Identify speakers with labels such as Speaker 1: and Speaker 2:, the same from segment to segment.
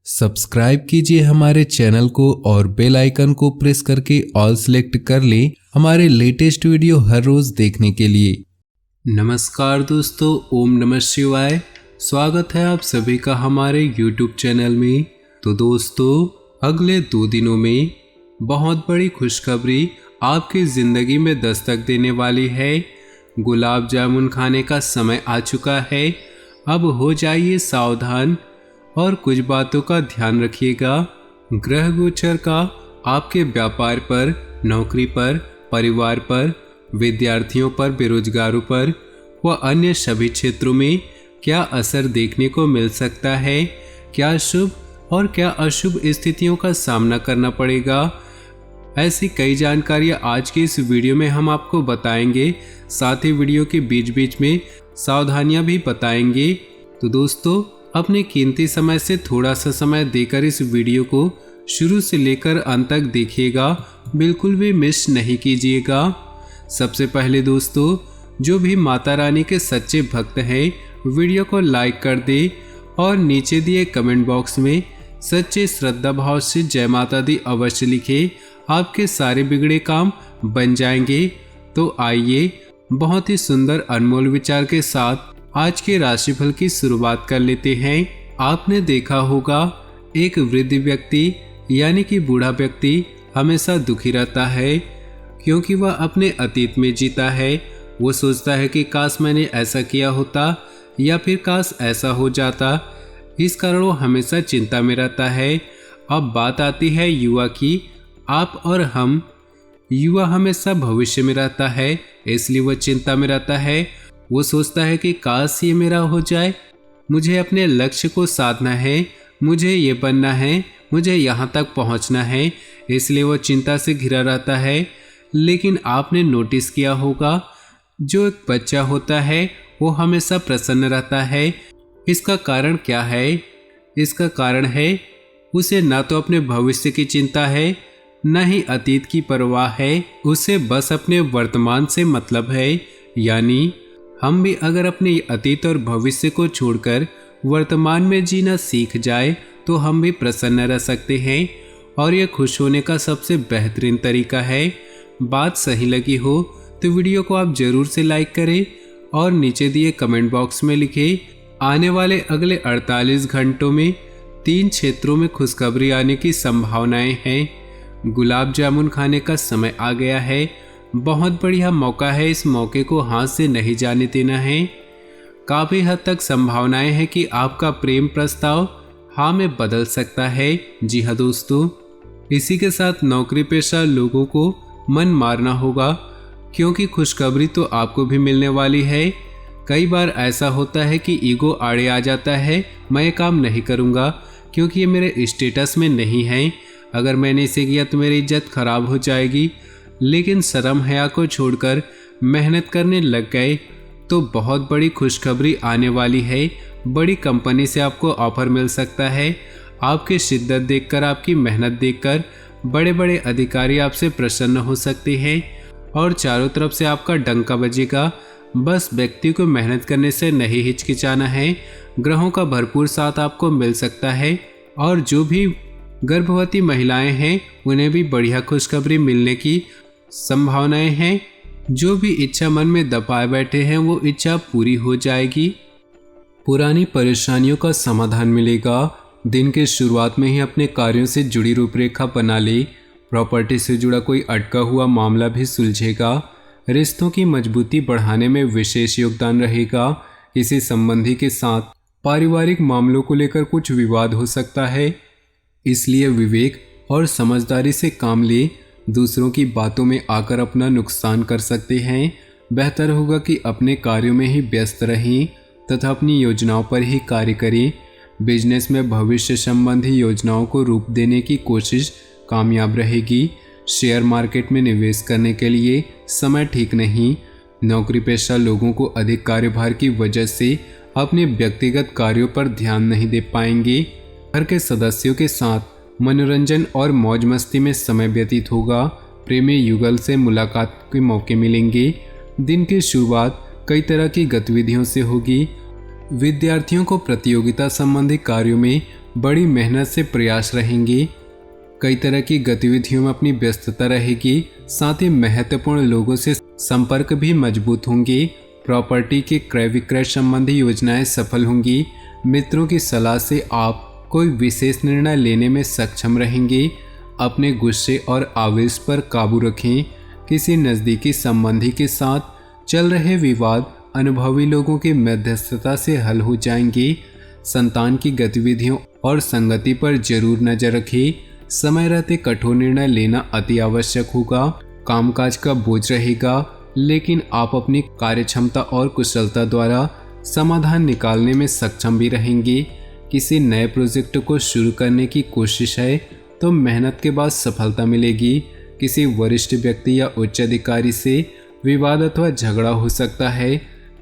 Speaker 1: Subscribe कीजिए हमारे channel को और बेल आइकन को प्रेस करके ऑल सेलेक्ट कर लें हमारे लेटेस्ट वीडियो हर रोज देखने के लिए। नमस्कार दोस्तों, ओम नमः शिवाय। स्वागत है आप सभी का हमारे YouTube चैनल में। तो दोस्तों, अगले 2 दिनों में बहुत बड़ी खुशखबरी आपकी ज़िंदगी में दस्तक देने वाली है। गुलाब जामुन खाने का समय आ चुका है। अब हो जाइए सावधान और कुछ बातों का ध्यान रखिएगा। ग्रह गोचर का आपके व्यापार पर, नौकरी पर, परिवार पर, विद्यार्थियों पर, बेरोजगारों पर व अन्य सभी क्षेत्रों में क्या असर देखने को मिल सकता है, क्या शुभ और क्या अशुभ स्थितियों का सामना करना पड़ेगा, ऐसी कई जानकारियाँ आज की इस वीडियो में हम आपको बताएंगे। साथ ही वीडियो के बीच बीच में सावधानियाँ भी बताएंगे। तो दोस्तों, अपने कीमती समय से थोड़ा सा समय देकर इस वीडियो को शुरू से लेकर अंत तक देखिएगा, बिल्कुल भी मिस नहीं कीजिएगा। सबसे पहले दोस्तों, जो भी माता रानी के सच्चे भक्त हैं, वीडियो को लाइक कर दे और नीचे दिए कमेंट बॉक्स में सच्चे श्रद्धा भाव से जय माता दी अवश्य लिखे। आपके सारे बिगड़े काम बन जाएंगे। तो आइए बहुत ही सुंदर अनमोल विचार के साथ आज के राशिफल की शुरुआत कर लेते हैं। आपने देखा होगा, एक वृद्ध व्यक्ति यानी कि बूढ़ा व्यक्ति हमेशा दुखी रहता है क्योंकि वह अपने अतीत में जीता है। वो सोचता है कि काश मैंने ऐसा किया होता या फिर काश ऐसा हो जाता। इस कारण वो हमेशा चिंता में रहता है। अब बात आती है युवा की। आप और हम, युवा हमेशा भविष्य में रहता है, इसलिए वह चिंता में रहता है। वो सोचता है कि काश ये मेरा हो जाए, मुझे अपने लक्ष्य को साधना है, मुझे ये बनना है, मुझे यहाँ तक पहुँचना है, इसलिए वो चिंता से घिरा रहता है। लेकिन आपने नोटिस किया होगा, जो एक बच्चा होता है वो हमेशा प्रसन्न रहता है। इसका कारण क्या है? इसका कारण है उसे ना तो अपने भविष्य की चिंता है, न ही अतीत की परवाह है। उसे बस अपने वर्तमान से मतलब है। यानी हम भी अगर अपने अतीत और भविष्य को छोड़कर वर्तमान में जीना सीख जाए तो हम भी प्रसन्न रह सकते हैं और यह खुश होने का सबसे बेहतरीन तरीका है। बात सही लगी हो तो वीडियो को आप जरूर से लाइक करें और नीचे दिए कमेंट बॉक्स में लिखें। आने वाले अगले 48 घंटों में 3 क्षेत्रों में खुशखबरी आने की संभावनाएं हैं। गुलाब जामुन खाने का समय आ गया है। बहुत बढ़िया मौका है, इस मौके को हाथ से नहीं जाने देना है। काफ़ी हद तक संभावनाएं हैं कि आपका प्रेम प्रस्ताव हाँ में बदल सकता है। जी हाँ दोस्तों, इसी के साथ नौकरी पेशा लोगों को मन मारना होगा क्योंकि खुशखबरी तो आपको भी मिलने वाली है। कई बार ऐसा होता है कि ईगो आड़े आ जाता है, मैं ये काम नहीं करूँगा क्योंकि ये मेरे स्टेटस में नहीं है, अगर मैंने इसे किया तो मेरी इज्जत खराब हो जाएगी। लेकिन शर्म हया को छोड़कर मेहनत करने लग गए तो बहुत बड़ी खुशखबरी आने वाली है। बड़ी कंपनी से आपको ऑफर मिल सकता है। आपकी शिद्दत देखकर, आपकी मेहनत देखकर बड़े बड़े अधिकारी आपसे प्रसन्न हो सकते हैं और चारों तरफ से आपका डंका बजेगा। बस व्यक्ति को मेहनत करने से नहीं हिचकिचाना है। ग्रहों का भरपूर साथ आपको मिल सकता है और जो भी गर्भवती महिलाएं हैं उन्हें भी बढ़िया खुशखबरी मिलने की संभावनाएं हैं। जो भी इच्छा मन में दबाए बैठे हैं वो इच्छा पूरी हो जाएगी। पुरानी परेशानियों का समाधान मिलेगा। दिन के शुरुआत में ही अपने कार्यों से जुड़ी रूपरेखा बना ले। प्रॉपर्टी से जुड़ा कोई अटका हुआ मामला भी सुलझेगा। रिश्तों की मजबूती बढ़ाने में विशेष योगदान रहेगा। किसी संबंधी के साथ पारिवारिक मामलों को लेकर कुछ विवाद हो सकता है, इसलिए विवेक और समझदारी से काम ले। दूसरों की बातों में आकर अपना नुकसान कर सकते हैं। बेहतर होगा कि अपने कार्यों में ही व्यस्त रहें तथा अपनी योजनाओं पर ही कार्य करें। बिजनेस में भविष्य संबंधी योजनाओं को रूप देने की कोशिश कामयाब रहेगी। शेयर मार्केट में निवेश करने के लिए समय ठीक नहीं। नौकरी पेशा लोगों को अधिक कार्यभार की वजह से अपने व्यक्तिगत कार्यों पर ध्यान नहीं दे पाएंगे। घर के सदस्यों के साथ मनोरंजन और मौज मस्ती में समय व्यतीत होगा। प्रेमी युगल से मुलाकात के मौके मिलेंगे। दिन की शुरुआत कई तरह की गतिविधियों से होगी। विद्यार्थियों को प्रतियोगिता संबंधी कार्यों में बड़ी मेहनत से प्रयास रहेंगी। कई तरह की गतिविधियों में अपनी व्यस्तता रहेगी। साथ ही महत्वपूर्ण लोगों से संपर्क भी मजबूत होंगे। प्रॉपर्टी के क्रय विक्रय संबंधी योजनाएं सफल होंगी। मित्रों की सलाह से आप कोई विशेष निर्णय लेने में सक्षम रहेंगे। अपने गुस्से और आवेश पर काबू रखें। किसी नज़दीकी संबंधी के साथ चल रहे विवाद अनुभवी लोगों की मध्यस्थता से हल हो जाएंगे। संतान की गतिविधियों और संगति पर जरूर नजर रखें। समय रहते कठोर निर्णय लेना अति आवश्यक होगा। कामकाज का बोझ रहेगा, लेकिन आप अपनी कार्यक्षमता और कुशलता द्वारा समाधान निकालने में सक्षम भी रहेंगे। किसी नए प्रोजेक्ट को शुरू करने की कोशिश है तो मेहनत के बाद सफलता मिलेगी। किसी वरिष्ठ व्यक्ति या उच्च अधिकारी से विवाद अथवा झगड़ा हो सकता है।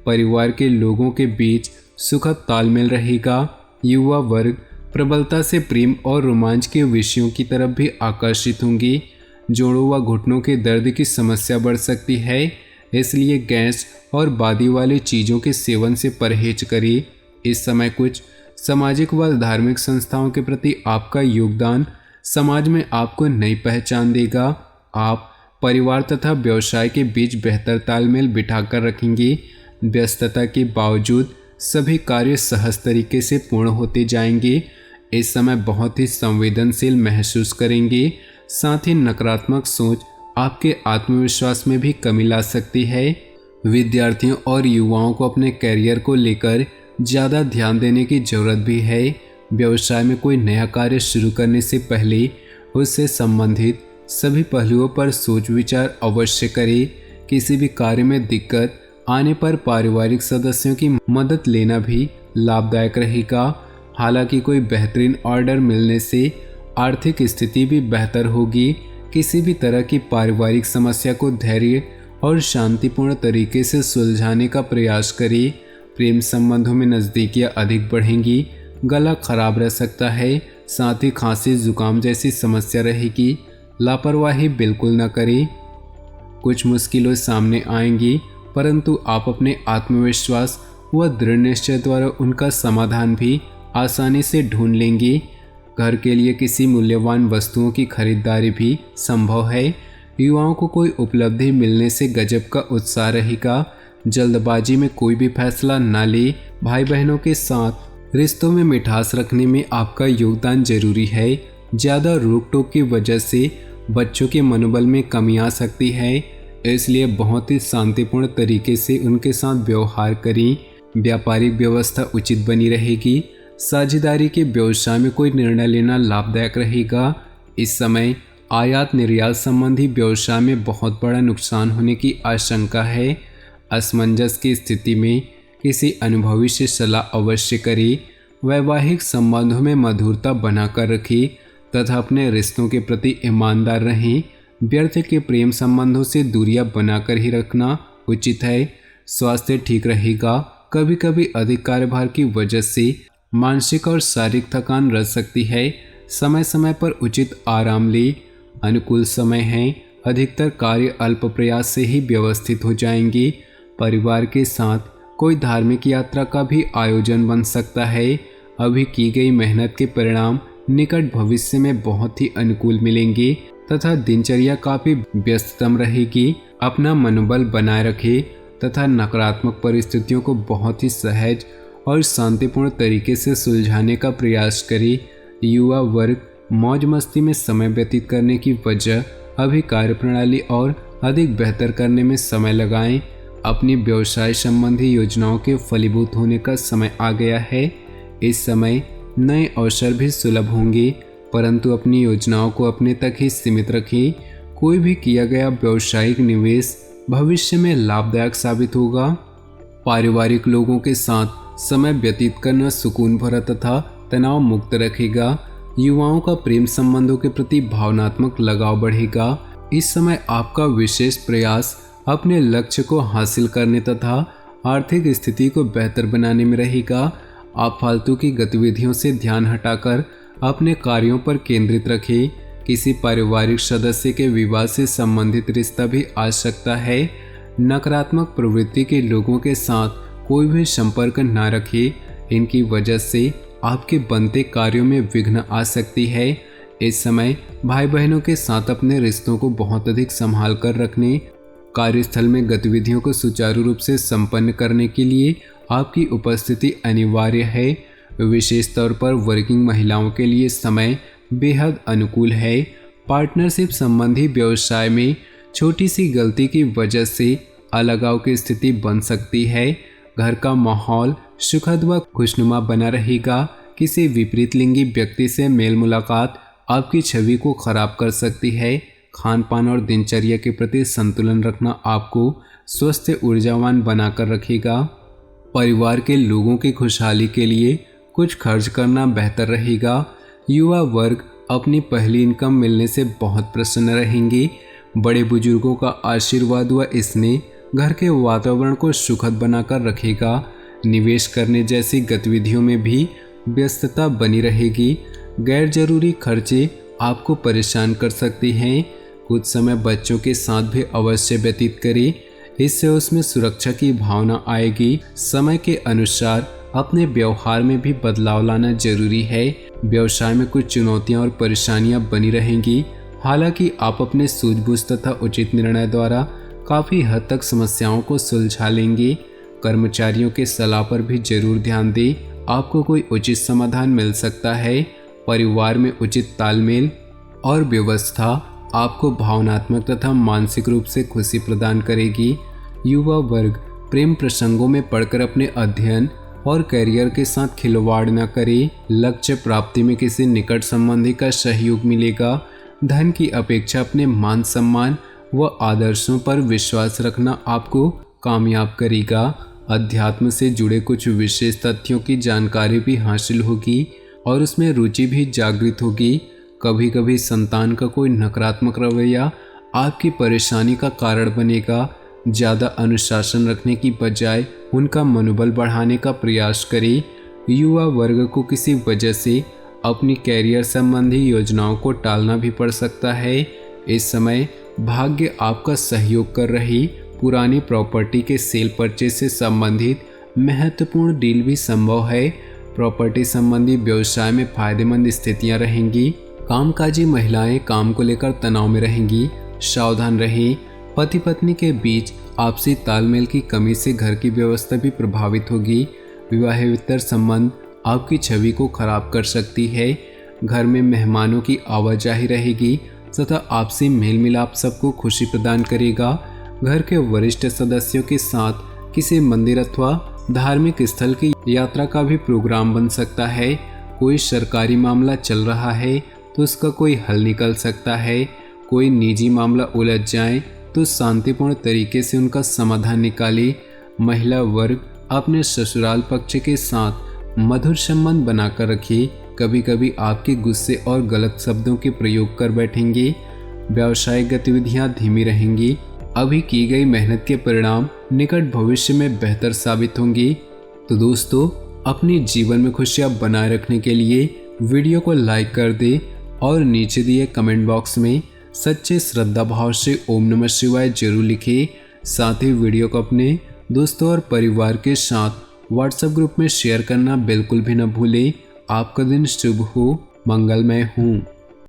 Speaker 1: परिवार के लोगों के बीच सुखद तालमेल रहेगा। युवा वर्ग प्रबलता से प्रेम और रोमांच के विषयों की तरफ भी आकर्षित होंगी। जोड़ों व घुटनों के दर्द की समस्या बढ़ सकती है, इसलिए गैस और बादी वाली चीज़ों के सेवन से परहेज करें। इस समय कुछ सामाजिक व धार्मिक संस्थाओं के प्रति आपका योगदान समाज में आपको नई पहचान देगा। आप परिवार तथा व्यवसाय के बीच बेहतर तालमेल बिठाकर रखेंगे। व्यस्तता के बावजूद सभी कार्य सहज तरीके से पूर्ण होते जाएंगे। इस समय बहुत ही संवेदनशील महसूस करेंगे। साथ ही नकारात्मक सोच आपके आत्मविश्वास में भी कमी ला सकती है। विद्यार्थियों और युवाओं को अपने करियर को लेकर ज़्यादा ध्यान देने की जरूरत भी है। व्यवसाय में कोई नया कार्य शुरू करने से पहले उससे संबंधित सभी पहलुओं पर सोच विचार अवश्य करें। किसी भी कार्य में दिक्कत आने पर पारिवारिक सदस्यों की मदद लेना भी लाभदायक रहेगा। हालांकि कोई बेहतरीन ऑर्डर मिलने से आर्थिक स्थिति भी बेहतर होगी। किसी भी तरह की पारिवारिक समस्या को धैर्य और शांतिपूर्ण तरीके से सुलझाने का प्रयास करें। प्रेम संबंधों में नज़दीकियाँ अधिक बढ़ेंगी। गला खराब रह सकता है, साथ ही खांसी जुकाम जैसी समस्या रहेगी। लापरवाही बिल्कुल न करें। कुछ मुश्किलें सामने आएंगी, परंतु आप अपने आत्मविश्वास व दृढ़ निश्चय द्वारा उनका समाधान भी आसानी से ढूंढ लेंगे। घर के लिए किसी मूल्यवान वस्तुओं की खरीदारी भी संभव है। युवाओं को कोई उपलब्धि मिलने से गजब का उत्साह रहेगा। जल्दबाजी में कोई भी फैसला न ले। भाई बहनों के साथ रिश्तों में मिठास रखने में आपका योगदान जरूरी है। ज़्यादा रोक टोक की वजह से बच्चों के मनोबल में कमी आ सकती है, इसलिए बहुत ही शांतिपूर्ण तरीके से उनके साथ व्यवहार करें। व्यापारिक व्यवस्था उचित बनी रहेगी। साझेदारी के व्यवसाय में कोई निर्णय लेना लाभदायक रहेगा। इस समय आयात निर्यात संबंधी व्यवसाय में बहुत बड़ा नुकसान होने की आशंका है। असमंजस की स्थिति में किसी अनुभवी से सलाह अवश्य करें। वैवाहिक संबंधों में मधुरता बनाकर रखें तथा अपने रिश्तों के प्रति ईमानदार रहें। व्यर्थ के प्रेम संबंधों से दूरियां बनाकर ही रखना उचित है। स्वास्थ्य ठीक रहेगा। कभी कभी अधिक कार्यभार की वजह से मानसिक और शारीरिक थकान रह सकती है। समय समय पर उचित आराम लें। अनुकूल समय है। अधिकतर कार्य अल्प प्रयास से ही व्यवस्थित हो जाएंगे। परिवार के साथ कोई धार्मिक यात्रा का भी आयोजन बन सकता है। अभी की गई मेहनत के परिणाम निकट भविष्य में बहुत ही अनुकूल मिलेंगे तथा दिनचर्या काफी व्यस्ततम रहेगी। अपना मनोबल बनाए रखें तथा नकारात्मक परिस्थितियों को बहुत ही सहज और शांतिपूर्ण तरीके से सुलझाने का प्रयास करें। युवा वर्ग मौज मस्ती में समय व्यतीत करने की वजह अभी कार्यप्रणाली और अधिक बेहतर करने में समय लगाएं। अपनी व्यवसाय संबंधी योजनाओं के फलीभूत होने का समय आ गया है। इस समय नए अवसर भी सुलभ होंगे, परंतु अपनी योजनाओं को अपने तक ही सीमित रखें। कोई भी किया गया व्यावसायिक निवेश भविष्य में लाभदायक साबित होगा। पारिवारिक लोगों के साथ समय व्यतीत करना सुकून भरा तथा तनाव मुक्त रखेगा। युवाओं का प्रेम संबंधों के प्रति भावनात्मक लगाव बढ़ेगा। इस समय आपका विशेष प्रयास अपने लक्ष्य को हासिल करने तथा आर्थिक स्थिति को बेहतर बनाने में रहेगा। आप फालतू की गतिविधियों से ध्यान हटाकर अपने कार्यों पर केंद्रित रखें। किसी पारिवारिक सदस्य के विवाह से संबंधित रिश्ता भी आ सकता है। नकारात्मक प्रवृत्ति के लोगों के साथ कोई भी संपर्क न रखें। इनकी वजह से आपके बनते कार्यों में विघ्न आ सकती है। इस समय भाई बहनों के साथ अपने रिश्तों को बहुत अधिक संभाल कर रखने, कार्यस्थल में गतिविधियों को सुचारू रूप से संपन्न करने के लिए आपकी उपस्थिति अनिवार्य है। विशेष तौर पर वर्किंग महिलाओं के लिए समय बेहद अनुकूल है। पार्टनरशिप संबंधी व्यवसाय में छोटी सी गलती की वजह से अलगाव की स्थिति बन सकती है। घर का माहौल सुखद व खुशनुमा बना रहेगा। किसी विपरीत लिंगी व्यक्ति से मेल मुलाकात आपकी छवि को खराब कर सकती है। खान पान और दिनचर्या के प्रति संतुलन रखना आपको स्वस्थ ऊर्जावान बनाकर रखेगा। परिवार के लोगों की खुशहाली के लिए कुछ खर्च करना बेहतर रहेगा। युवा वर्ग अपनी पहली इनकम मिलने से बहुत प्रसन्न रहेंगे। बड़े बुजुर्गों का आशीर्वाद व स्नेह घर के वातावरण को सुखद बनाकर रखेगा। निवेश करने जैसी गतिविधियों में भी व्यस्तता बनी रहेगी। गैर जरूरी खर्चे आपको परेशान कर सकती हैं। कुछ समय बच्चों के साथ भी अवश्य व्यतीत करें, इससे उसमें सुरक्षा की भावना आएगी। समय के अनुसार अपने व्यवहार में भी बदलाव लाना जरूरी है। व्यवसाय में कुछ चुनौतियां और परेशानियां बनी रहेंगी। हालांकि आप अपने सूझबूझ तथा उचित निर्णय द्वारा काफ़ी हद तक समस्याओं को सुलझा लेंगे। कर्मचारियों के सलाह पर भी जरूर ध्यान दें, आपको कोई उचित समाधान मिल सकता है। परिवार में उचित तालमेल और व्यवस्था आपको भावनात्मक तथा मानसिक रूप से खुशी प्रदान करेगी। युवा वर्ग प्रेम प्रसंगों में पड़कर अपने अध्ययन और करियर के साथ खिलवाड़ न करें। लक्ष्य प्राप्ति में किसी निकट संबंधी का सहयोग मिलेगा। धन की अपेक्षा अपने मान सम्मान व आदर्शों पर विश्वास रखना आपको कामयाब करेगा। अध्यात्म से जुड़े कुछ विशेष तथ्यों की जानकारी भी हासिल होगी और उसमें रुचि भी जागृत होगी। कभी कभी संतान का कोई नकारात्मक रवैया आपकी परेशानी का कारण बनेगा। ज़्यादा अनुशासन रखने की बजाय उनका मनोबल बढ़ाने का प्रयास करें। युवा वर्ग को किसी वजह से अपनी कैरियर संबंधी योजनाओं को टालना भी पड़ सकता है। इस समय भाग्य आपका सहयोग कर रही पुरानी प्रॉपर्टी के सेल परचेज से संबंधित महत्वपूर्ण डील भी संभव है। प्रॉपर्टी संबंधी व्यवसाय में फायदेमंद स्थितियां रहेंगी। कामकाजी महिलाएं काम को लेकर तनाव में रहेंगी, सावधान रहें। पति पत्नी के बीच आपसी तालमेल की कमी से घर की व्यवस्था भी प्रभावित होगी। विवाहेतर संबंध आपकी छवि को खराब कर सकती है। घर में मेहमानों की आवाजाही रहेगी तथा आपसी मेल मिलाप सबको खुशी प्रदान करेगा। घर के वरिष्ठ सदस्यों के साथ किसी मंदिर अथवा धार्मिक स्थल की यात्रा का भी प्रोग्राम बन सकता है। कोई सरकारी मामला चल रहा है तो उसका कोई हल निकल सकता है। कोई निजी मामला उलझ जाए तो शांतिपूर्ण तरीके से उनका समाधान निकाले। महिला वर्ग अपने ससुराल पक्ष के साथ मधुर संबंध बनाकर रखिए। कभी कभी आपके गुस्से और गलत शब्दों के प्रयोग कर बैठेंगे। व्यावसायिक गतिविधियां धीमी रहेंगी। अभी की गई मेहनत के परिणाम निकट भविष्य में बेहतर साबित होंगी। तो दोस्तों, अपनी जीवन में खुशियां बनाए रखने के लिए वीडियो को लाइक कर दे और नीचे दिए कमेंट बॉक्स में सच्चे श्रद्धा भाव से ओम नमः शिवाय जरूर लिखें। साथ ही वीडियो को अपने दोस्तों और परिवार के साथ व्हाट्सएप ग्रुप में शेयर करना बिल्कुल भी न भूलें। आपका दिन शुभ हो, मंगलमय हो।